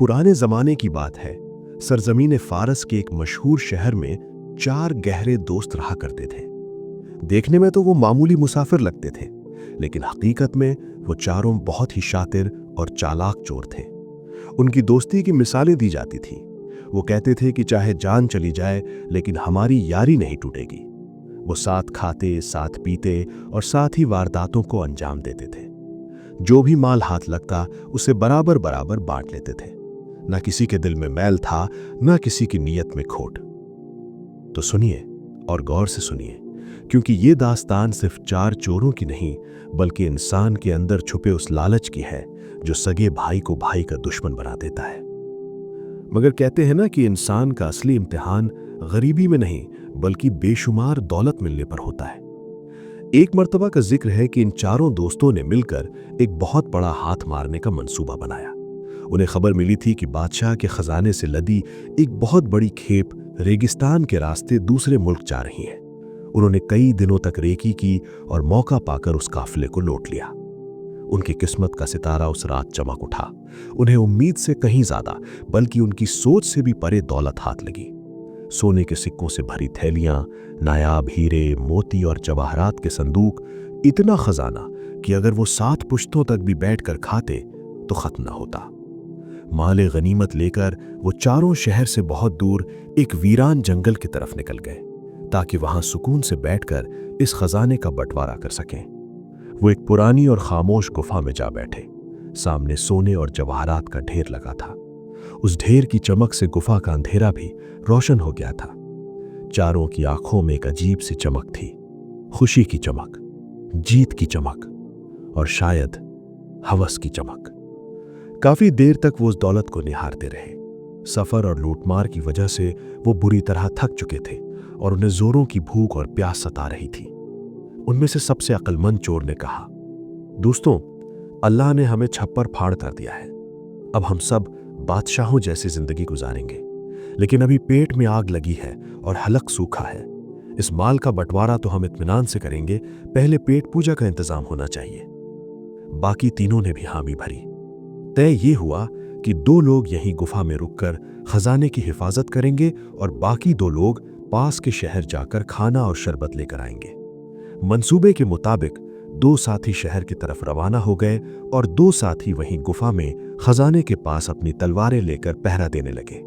पुराने जमाने की बात है। सरजमीन फारस के एक मशहूर शहर में 4 गहरे दोस्त रहा करते थे। देखने में तो वो मामूली मुसाफिर लगते थे, लेकिन हकीकत में वो चारों बहुत ही शातिर और चालाक चोर थे। उनकी दोस्ती की मिसालें दी जाती थीं। वो कहते थे कि चाहे जान चली जाए, लेकिन हमारी यारी नहीं टूटेगी। वो साथ खाते, साथ पीते और साथ ही वारदातों को अंजाम देते थे। जो भी माल हाथ लगता उसे बराबर बराबर बांट लेते थे। ना किसी के दिल में मैल था, ना किसी की नीयत में खोट। तो सुनिए और गौर से सुनिए, क्योंकि ये दास्तान सिर्फ 4 चोरों की नहीं, बल्कि इंसान के अंदर छुपे उस लालच की है जो सगे भाई को भाई का दुश्मन बना देता है। मगर कहते हैं ना कि इंसान का असली इम्तिहान गरीबी में नहीं, बल्कि बेशुमार दौलत मिलने पर होता है। एक मर्तबा का जिक्र है कि इन चारों दोस्तों ने मिलकर एक बहुत बड़ा हाथ मारने का मंसूबा बनाया। उन्हें खबर मिली थी कि बादशाह के खजाने से लदी एक बहुत बड़ी खेप रेगिस्तान के रास्ते दूसरे मुल्क जा रही है। उन्होंने कई दिनों तक रेकी की और मौका पाकर उस काफिले को लौट लिया। उनकी किस्मत का सितारा उस रात चमक उठा। उन्हें उम्मीद से कहीं ज्यादा, बल्कि उनकी सोच से भी परे दौलत हाथ लगी। सोने के सिक्कों से भरी थैलियां, नायाब हीरे, मोती और जवाहरात के संदूक, इतना खजाना कि अगर वो 7 पुश्तों तक भी बैठकर खाते तो खत्म न होता। माले गनीमत लेकर वो चारों शहर से बहुत दूर एक वीरान जंगल की तरफ निकल गए, ताकि वहां सुकून से बैठकर इस खजाने का बंटवारा कर सकें। वो एक पुरानी और खामोश गुफा में जा बैठे। सामने सोने और जवाहरात का ढेर लगा था। उस ढेर की चमक से गुफा का अंधेरा भी रोशन हो गया था। चारों की आंखों में एक अजीब सी चमक थी, खुशी की चमक, जीत की चमक और शायद हवस की चमक। काफी देर तक वो उस दौलत को निहारते रहे। सफर और लूटमार की वजह से वो बुरी तरह थक चुके थे और उन्हें जोरों की भूख और प्यास सता रही थी। उनमें से सबसे अक्लमंद चोर ने कहा, दोस्तों, अल्लाह ने हमें छप्पर फाड़ कर दिया है। अब हम सब बादशाहों जैसी जिंदगी गुजारेंगे, लेकिन अभी पेट में आग लगी है और हलक सूखा है। इस माल का बंटवारा तो हम इत्मीनान से करेंगे, पहले पेट पूजा का इंतजाम होना चाहिए। बाकी तीनों ने भी हामी भरी। तय ये हुआ कि 2 लोग यहीं गुफा में रुककर खजाने की हिफाजत करेंगे और बाकी 2 लोग पास के शहर जाकर खाना और शरबत लेकर आएंगे। मंसूबे के मुताबिक 2 साथी शहर की तरफ रवाना हो गए और 2 साथी वहीं गुफा में खजाने के पास अपनी तलवारें लेकर पहरा देने लगे।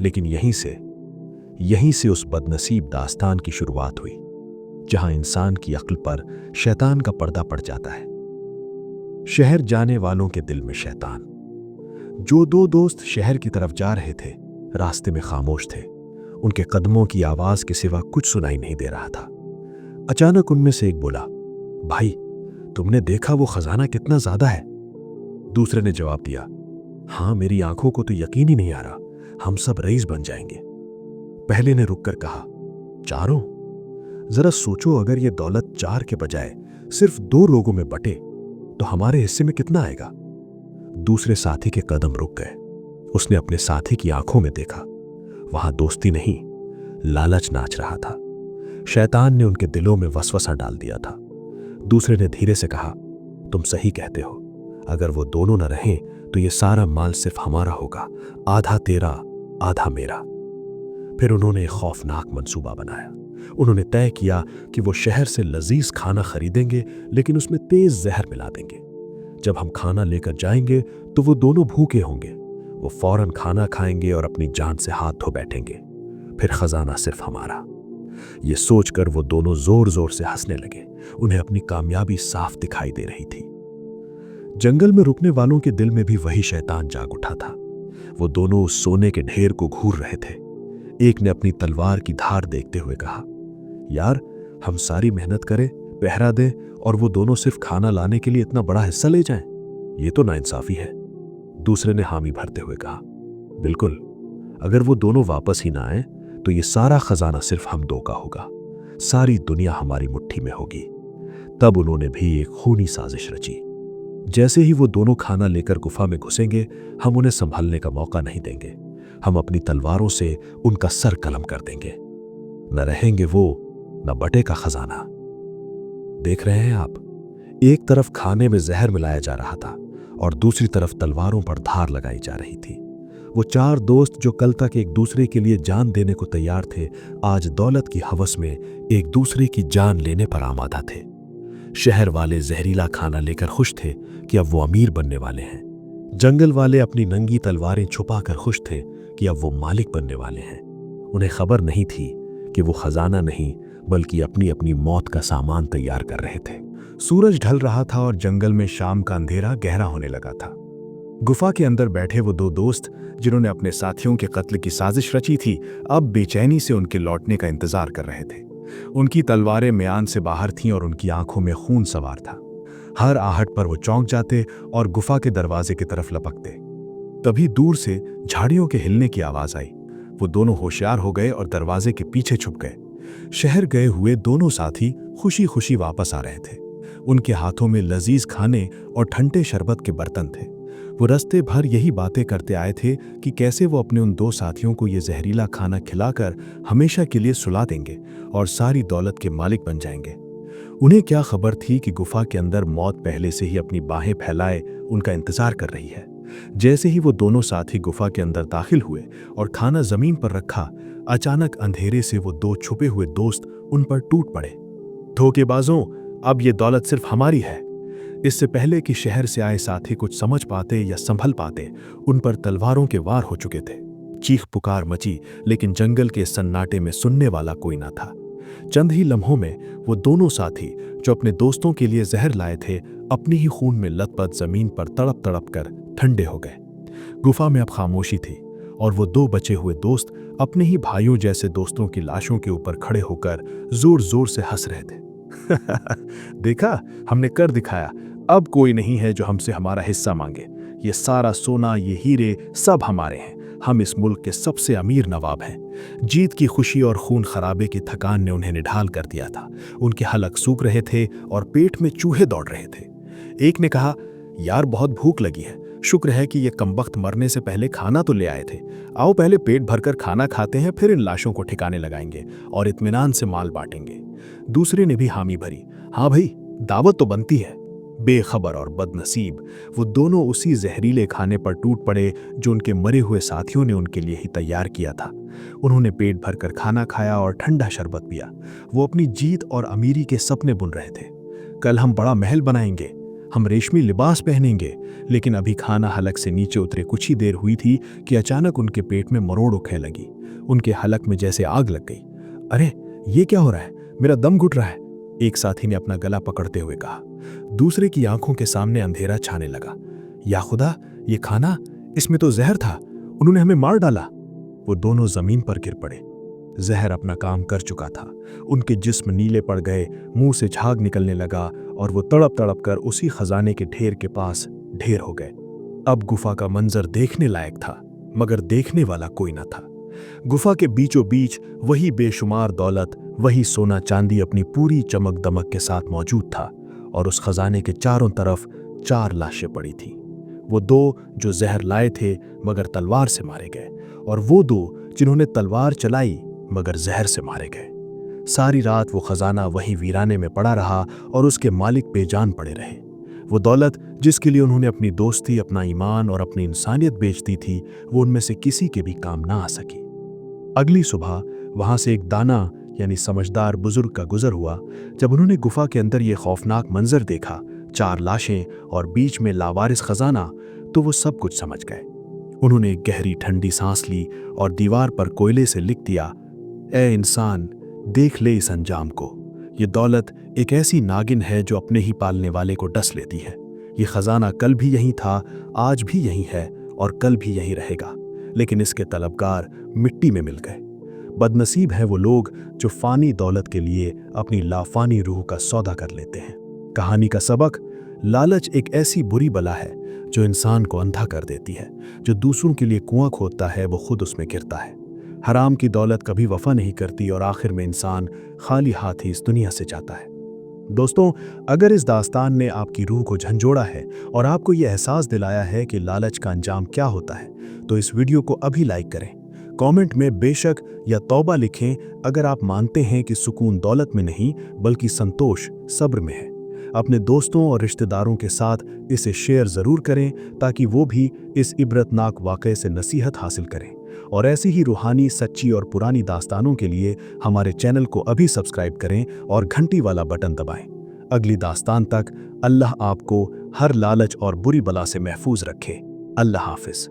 लेकिन यहीं से उस बदनसीब दास्तान की शुरुआत हुई, जहां इंसान की अक्ल पर शैतान का पर्दा पड़ जाता है। शहर जाने वालों के दिल में शैतान। जो 2 दोस्त शहर की तरफ जा रहे थे, रास्ते में खामोश थे। उनके कदमों की आवाज के सिवा कुछ सुनाई नहीं दे रहा था। अचानक उनमें से एक बोला, भाई, तुमने देखा वो खजाना कितना ज्यादा है? दूसरे ने जवाब दिया, हाँ, मेरी आंखों को तो यकीन ही नहीं आ रहा, हम सब रईस बन जाएंगे। पहले ने रुककर कहा, चारों? जरा सोचो, अगर ये दौलत 4 के बजाय सिर्फ 2 लोगों में बटे तो हमारे हिस्से में कितना आएगा? दूसरे साथी के कदम रुक गए। उसने अपने साथी की आंखों में देखा। वहां दोस्ती नहीं, लालच नाच रहा था। शैतान ने उनके दिलों में वसवसा डाल दिया था। दूसरे ने धीरे से कहा, तुम सही कहते हो, अगर वो दोनों न रहें तो ये सारा माल सिर्फ हमारा होगा, आधा तेरा, आधा मेरा। फिर उन्होंने एक खौफनाक मंसूबा बनाया। उन्होंने तय किया कि वो शहर से लजीज खाना खरीदेंगे, लेकिन उसमें तेज जहर मिला देंगे। जब हम खाना लेकर जाएंगे तो वो दोनों भूखे होंगे। वो फौरन खाना खाएंगे और अपनी जान से हाथ धो बैठेंगे। फिर खजाना सिर्फ हमारा। ये सोचकर वो दोनों जोर जोर से हंसने लगे। उन्हें अपनी कामयाबी साफ दिखाई दे रही थी। जंगल में रुकने वालों के दिल में भी वही शैतान जाग उठा था। वो दोनों उस सोने के ढेर को घूर रहे थे। एक ने अपनी तलवार की धार देखते हुए कहा, यार, हम सारी मेहनत करें, पहरा दें और वो दोनों सिर्फ खाना लाने के लिए इतना बड़ा हिस्सा ले जाएं? ये तो नाइंसाफी है। दूसरे ने हामी भरते हुए कहा, बिल्कुल, अगर वो दोनों वापस ही ना आए तो ये सारा खजाना सिर्फ हम 2 का होगा। सारी दुनिया हमारी मुट्ठी में होगी। तब उन्होंने भी एक खूनी साजिश रची। जैसे ही वो दोनों खाना लेकर गुफा में घुसेंगे, हम उन्हें संभालने का मौका नहीं देंगे। हम अपनी तलवारों से उनका सर कलम कर देंगे। न रहेंगे वो, न बटे का खजाना। देख रहे हैं आप, एक तरफ खाने में जहर मिलाया जा रहा था और दूसरी तरफ तलवारों पर धार लगाई जा रही थी। वो चार दोस्त जो कल तक एक दूसरे के लिए जान देने को तैयार थे, आज दौलत की हवस में एक दूसरे की जान लेने पर आमादा थे। शहर वाले जहरीला खाना लेकर खुश थे कि अब वो अमीर बनने वाले हैं। जंगल वाले अपनी नंगी तलवारें छुपाकर खुश थे कि अब वो मालिक बनने वाले हैं। उन्हें खबर नहीं थी कि वो खजाना नहीं बल्कि अपनी अपनी मौत का सामान तैयार कर रहे थे। सूरज ढल रहा था और जंगल में शाम का अंधेरा गहरा होने लगा था। गुफा के अंदर बैठे वो दो दोस्त जिन्होंने अपने साथियों के कत्ल की साजिश रची थी, अब बेचैनी से उनके लौटने का इंतजार कर रहे थे। उनकी तलवारें म्यान से बाहर थीं और उनकी आंखों में खून सवार था। हर आहट पर वो चौंक जाते और गुफा के दरवाजे की तरफ लपकते। तभी दूर से झाड़ियों के हिलने की आवाज आई। वो दोनों होशियार हो गए और दरवाजे के पीछे छुप गए। शहर गए हुए दोनों साथी खुशी खुशी वापस आ रहे थे। उनके हाथों में लजीज खाने और ठंडे शरबत के बर्तन थे। वो रास्ते भर यही बातें करते आए थे कि कैसे वो अपने उन दो साथियों को ये जहरीला खाना खिलाकर हमेशा के लिए सुला देंगे और सारी दौलत के मालिक बन जाएंगे। उन्हें क्या खबर थी कि गुफा के अंदर मौत पहले से ही अपनी बाहें फैलाए उनका इंतजार कर रही है। जैसे ही वो दोनों साथी गुफा के अंदर दाखिल हुए और खाना जमीन पर रखा, अचानक अंधेरे से वो दो छुपे हुए दोस्त उन पर टूट पड़े। धोखेबाजों, अब ये दौलत सिर्फ हमारी है। इससे पहले कि शहर से आए साथी कुछ समझ पाते या संभल पाते, उन पर तलवारों के वार हो चुके थे। चीख पुकार मची, लेकिन जंगल के सन्नाटे में सुनने वाला कोई ना था। चंद ही लम्हों में वो दोनों साथी जो अपने दोस्तों के लिए जहर लाए थे, अपनी ही खून में लथपथ जमीन पर तड़प तड़प कर ठंडे हो गए। गुफा में अब खामोशी थी और वो दो बचे हुए दोस्त अपने ही भाइयों जैसे दोस्तों की लाशों के ऊपर खड़े होकर जोर जोर से हंस रहे थे। देखा, हमने कर दिखाया। अब कोई नहीं है जो हमसे हमारा हिस्सा मांगे। ये सारा सोना, ये हीरे सब हमारे हैं। हम इस मुल्क के सबसे अमीर नवाब हैं। जीत की खुशी और खून खराबे की थकान ने उन्हें निढाल कर दिया था। उनके हलक सूख रहे थे और पेट में चूहे दौड़ रहे थे। एक ने कहा, यार बहुत भूख लगी है। शुक्र है कि ये कमबख्त मरने से पहले खाना तो ले आए थे। आओ पहले पेट भरकर खाना खाते हैं, फिर इन लाशों को ठिकाने लगाएंगे और इत्मीनान से माल बांटेंगे। दूसरे ने भी हामी भरी, हाँ भाई, दावत तो बनती है। बेखबर और बदनसीब वो दोनों उसी जहरीले खाने पर टूट पड़े जो उनके मरे हुए साथियों ने उनके लिए ही तैयार किया था। उन्होंने पेट भरकर खाना खाया और ठंडा शरबत पिया। वो अपनी जीत और अमीरी के सपने बुन रहे थे। कल हम बड़ा महल बनाएंगे, हम रेशमी लिबास पहनेंगे। लेकिन अभी खाना हलक से नीचे उतरे कुछ ही देर हुई थी कि अचानक उनके पेट में मरोड़ उठने लगी। उनके हलक में जैसे आग लग गई। अरे ये क्या हो रहा है, मेरा दम घुट रहा है, एक साथी ने अपना गला पकड़ते हुए कहा। दूसरे की आंखों के सामने अंधेरा छाने लगा। या खुदा, ये खाना, इसमें तो जहर था, उन्होंने हमें मार डाला। वो दोनों जमीन पर गिर पड़े। जहर अपना काम कर चुका था। उनके जिस्म नीले पड़ गए, मुंह से झाग निकलने लगा और वो तड़प तड़प कर उसी खजाने के ढेर के पास ढेर हो गए। अब गुफा का मंजर देखने लायक था, मगर देखने वाला कोई न था। गुफा के बीचों बीच वही बेशुमार दौलत, वही सोना चांदी अपनी पूरी चमक दमक के साथ मौजूद था और उस खजाने के चारों तरफ 4 लाशें पड़ी थीं। वो दो जो जहर लाए थे मगर तलवार से मारे गए, और वो दो जिन्होंने तलवार चलाई मगर जहर से मारे गए। सारी रात वो खजाना वही वीराने में पड़ा रहा और उसके मालिक बेजान पड़े रहे। वो दौलत जिसके लिए उन्होंने अपनी दोस्ती, अपना ईमान और अपनी इंसानियत बेच दी थी, वो उनमें से किसी के भी काम ना आ सकी। अगली सुबह वहां से एक दाना यानी समझदार बुजुर्ग का गुजर हुआ। जब उन्होंने गुफा के अंदर ये खौफनाक मंजर देखा, 4 लाशें और बीच में लावारिस खजाना, तो वो सब कुछ समझ गए। उन्होंने एक गहरी ठंडी सांस ली और दीवार पर कोयले से लिख दिया, ए इंसान, देख ले इस अंजाम को। ये दौलत एक ऐसी नागिन है जो अपने ही पालने वाले को डस लेती है। ये खजाना कल भी यहीं था, आज भी यहीं है और कल भी यहीं रहेगा, लेकिन इसके तलबगार मिट्टी में मिल गए। बदनसीब है वो लोग जो फानी दौलत के लिए अपनी लाफानी रूह का सौदा कर लेते हैं। कहानी का सबक, लालच एक ऐसी बुरी बला है जो इंसान को अंधा कर देती है। जो दूसरों के लिए कुआं खोदता है वो खुद उसमें गिरता है। हराम की दौलत कभी वफा नहीं करती और आखिर में इंसान खाली हाथ ही इस दुनिया से जाता है। दोस्तों, अगर इस दास्तान ने आपकी रूह को झंझोड़ा है और आपको ये एहसास दिलाया है कि लालच का अंजाम क्या होता है, तो इस वीडियो को अभी लाइक करें। कमेंट में बेशक या तौबा लिखें अगर आप मानते हैं कि सुकून दौलत में नहीं बल्कि संतोष सब्र में है। अपने दोस्तों और रिश्तेदारों के साथ इसे शेयर ज़रूर करें ताकि वो भी इस इबरतनाक वाक़ये से नसीहत हासिल करें। और ऐसी ही रूहानी, सच्ची और पुरानी दास्तानों के लिए हमारे चैनल को अभी सब्सक्राइब करें और घंटी वाला बटन दबाएं। अगली दास्तान तक अल्लाह आपको हर लालच और बुरी बला से महफूज रखे। अल्लाह हाफ़िज़।